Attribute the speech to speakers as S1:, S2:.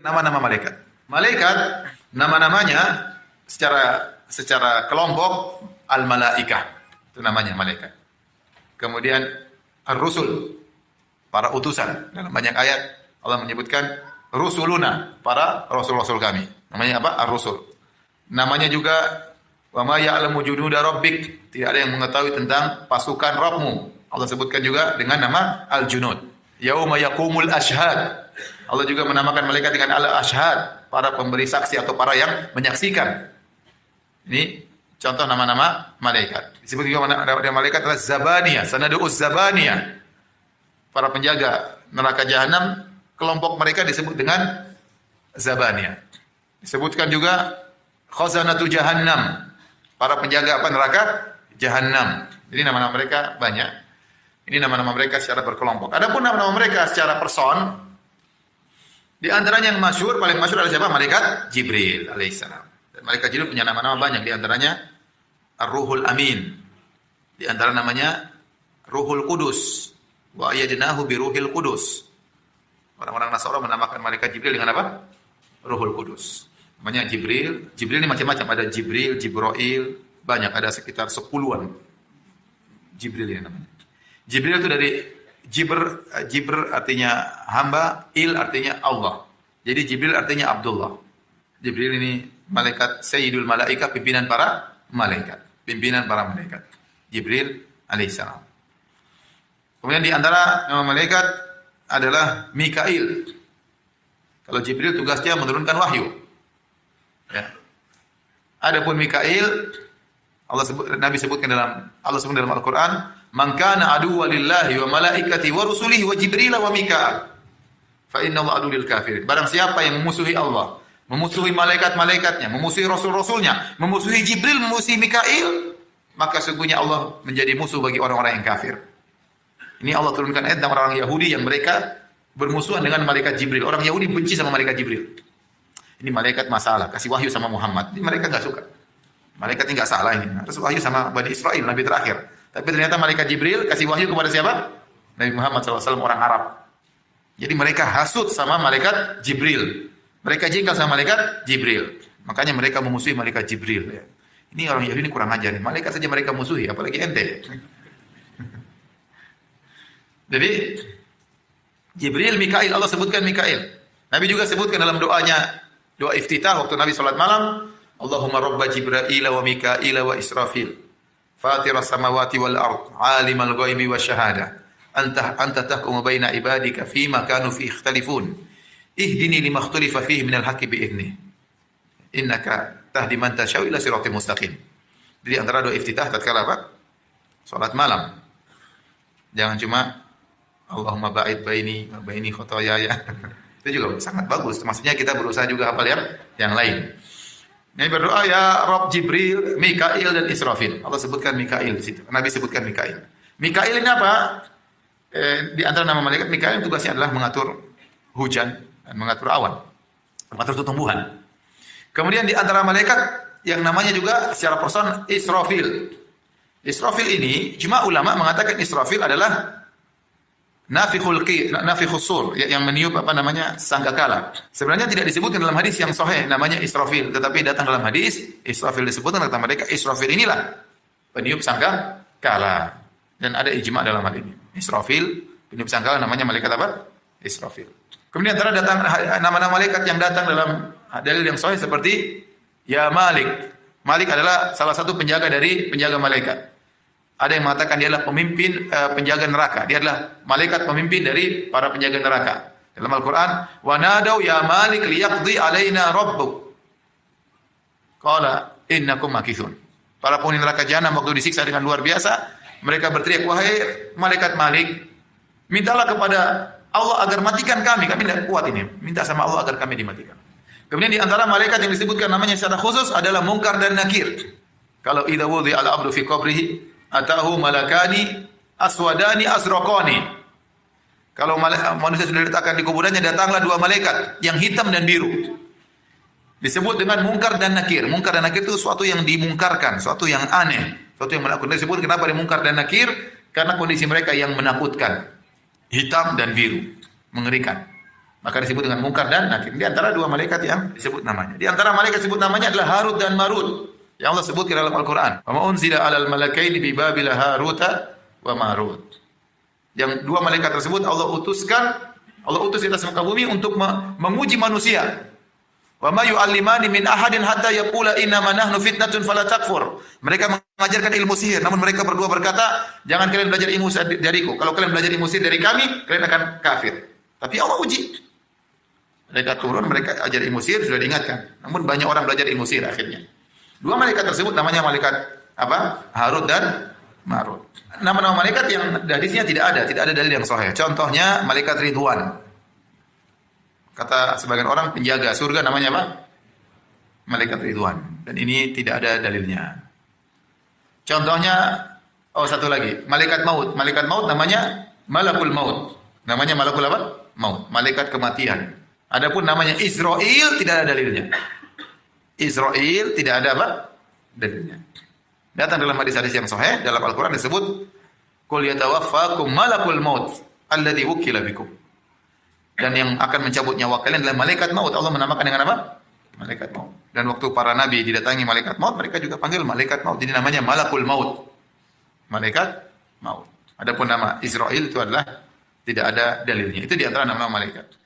S1: Nama-nama malaikat. Malaikat nama-namanya secara kelompok al-malaikah. Itu namanya malaikat. Kemudian ar-rusul, para utusan. Dalam banyak ayat Allah menyebutkan rusuluna, para rasul-rasul kami. Namanya apa? Ar-rusul. Namanya juga wa ma ya'lamu junuda rabbik. Tidak ada yang mengetahui tentang pasukan Rabbmu. Allah sebutkan juga dengan nama al-junud. Yauma yaqumul ashhad. Allah juga menamakan malaikat dengan al-ashhad, para pemberi saksi atau para yang menyaksikan. Ini contoh nama-nama malaikat. Disebut juga ada malaikat adalah zabaniyah, sanadu'uz zabaniyah. Para penjaga neraka jahanam, kelompok mereka disebut dengan zabaniyah. Disebutkan juga khazanatu jahannam, para penjaga apa neraka jahanam. Jadi nama-nama mereka banyak. Ini nama-nama mereka secara berkelompok. Adapun nama-nama mereka secara person, di antaranya yang masyhur, paling masyhur adalah siapa? Malaikat Jibril alaihissalam. Dan malaikat Jibril punya nama-nama banyak, di antaranya Ar-Ruhul Amin. Di antara namanya Ruhul Kudus. Wa ayyadnahu bi Ruhil Kudus. Orang-orang Nasara menamakan malaikat Jibril dengan apa? Ruhul Kudus. Namanya Jibril. Jibril ini macam-macam, ada Jibril, Jibril, banyak, ada sekitar 10-an. Jibril ini namanya. Jibril itu dari Jibr artinya hamba, il artinya Allah. Jadi Jibril artinya Abdullah. Jibril ini malaikat Sayyidul Malaika, pimpinan para malaikat. Pimpinan para malaikat. Jibril alaihissalam. Kemudian di antara nama malaikat adalah Mikail. Kalau Jibril tugasnya menurunkan wahyu. Ya. Adapun Mikail, Nabi sebutkan dalam Al-Quran, man kana aduwwan lillahi wa malaikati wa rusulihi wa Jibril wa Mikail fa inna Allah aduwwul kafirin. Barang siapa yang memusuhi Allah, memusuhi malaikat-malaikatnya, memusuhi rasul-rasulnya, memusuhi Jibril, memusuhi Mikail, maka sesungguhnya Allah menjadi musuh bagi orang-orang yang kafir. Ini Allah turunkan ayat tentang orang Yahudi yang mereka bermusuhan dengan malaikat Jibril. Orang Yahudi benci sama malaikat Jibril. Ini malaikat masalah, kasih wahyu sama Muhammad. Ini mereka enggak suka. Malaikat ini enggak salah ini. Harus wahyu sama Bani Israel, nabi terakhir. Tapi ternyata malaikat Jibril kasih wahyu kepada siapa? Nabi Muhammad SAW, orang Arab. Jadi mereka hasut sama malaikat Jibril. Mereka jengkel sama malaikat Jibril. Makanya mereka memusuhi malaikat Jibril. Ya. Ini orang Yahudi ini kurang ajar. Malaikat saja mereka musuhi, apalagi ente. Jadi Jibril, Mikail, Allah sebutkan Mikail. Nabi juga sebutkan dalam doanya, doa iftitah waktu Nabi salat malam, Allahumma rabba Jibril wa Mikail wa Israfil. Fatir as-samawati wal ard, alimal ghaibi wasyahada. Anta tahkumu baina ibadika fima kanu fi ikhtalifun. Ihdini lima ikhtalifa fihi minal haqqi bi idzni. Innaka tahdi man tasyau ila siratal mustaqim. Jadi antara doa iftitah tatkala apa? Salat malam. Jangan cuma Allahumma ba'id baini wa baini khotoyaya. Itu juga sangat bagus. Maksudnya kita berusaha juga hafal yang lain. Ini berdoa ya Rabb Jibril, Mikail dan Israfil. Allah sebutkan Mikail di situ. Nabi sebutkan Mikail. Mikail ini apa? Di antara nama malaikat, Mikail tugasnya adalah mengatur hujan dan mengatur awan, mengatur tumbuhan. Kemudian di antara malaikat yang namanya juga secara person Israfil. Israfil ini cuma ulama mengatakan Israfil adalah nafikhus sur, yang meniup apa namanya sangkakala. Sebenarnya tidak disebutkan dalam hadis yang sahih namanya Israfil, tetapi datang dalam hadis Israfil disebutkan kata mereka Israfil inilah peniup sangkakala. Dan ada ijma dalam hal ini. Israfil peniup sangkakala namanya malaikat apa? Israfil. Kemudian antara datang nama-nama malaikat yang datang dalam dalil yang sahih seperti ya Malik. Malik adalah salah satu penjaga dari penjaga malaikat. Ada yang mengatakan dia adalah pemimpin penjaga neraka. Dia adalah malaikat pemimpin dari para penjaga neraka. Dalam Al-Quran, wa nadau ya Malik liyaqdi alaina rabbuk. Qala innakum makithun. Para penghuni neraka jahanam waktu disiksa dengan luar biasa, mereka berteriak, wahai malaikat Malik, mintalah kepada Allah agar matikan kami tidak kuat ini. Minta sama Allah agar kami dimatikan. Kemudian di antara malaikat yang disebutkan namanya secara khusus adalah Munkar dan Nakir. Kalau idza wudhi al-abdu fi qabrihi atahu malakani aswadani azraqani. Kalau manusia sudah diletakkan di kuburannya, datanglah dua malaikat yang hitam dan biru. Disebut dengan Munkar dan Nakir. Munkar dan Nakir itu suatu yang dimungkarkan, suatu yang aneh, suatu yang menakutkan. Disebut kenapa di Munkar dan Nakir? Karena kondisi mereka yang menakutkan. Hitam dan biru, mengerikan. Maka disebut dengan Munkar dan Nakir. Di antara dua malaikat yang disebut namanya. Di antara malaikat disebut namanya adalah Harut dan Marut. Yang Allah sebutkan dalam Al-Quran. Wa ma unzila 'alal malakaini bi Babil Haruta wa Marut. Yang dua malaikat tersebut Allah utus di atas muka bumi untuk menguji manusia. Wa ma yu'allimani min ahadin hatta yaqula inna ma nahnu fitnatun fala takfur. Mereka mengajarkan ilmu sihir, namun mereka berdua berkata, jangan kalian belajar ilmu dariku. Kalau kalian belajar ilmu sihir dari kami, kalian akan kafir. Tapi Allah uji. Mereka turun, mereka ajar ilmu sihir, sudah diingatkan. Namun banyak orang belajar ilmu sihir akhirnya. Dua malaikat tersebut namanya malaikat apa? Harut dan Marut. Nama-nama malaikat yang hadisnya tidak ada dalil yang sahih. Contohnya malaikat Ridwan. Kata sebagian orang penjaga surga namanya apa? Malaikat Ridwan. Dan ini tidak ada dalilnya. Contohnya, satu lagi, malaikat maut. Malaikat maut namanya Malakul Maut. Namanya Malakul apa? Maut. Malaikat kematian. Adapun namanya Israel tidak ada dalilnya. Israel tidak ada apa? Dalilnya. Datang dalam hadis-hadis yang sahih dalam Al-Qur'an disebut qul yatawaffakum malakul maut alladzi wukila bikum. Dan yang akan mencabut nyawa kalian adalah malaikat maut. Allah menamakan dengan apa? Malaikat maut. Dan waktu para nabi didatangi malaikat maut, mereka juga panggil malaikat maut. Jadi namanya malakul maut. Malaikat maut. Adapun nama Israel itu adalah tidak ada dalilnya. Itu di antara nama malaikat.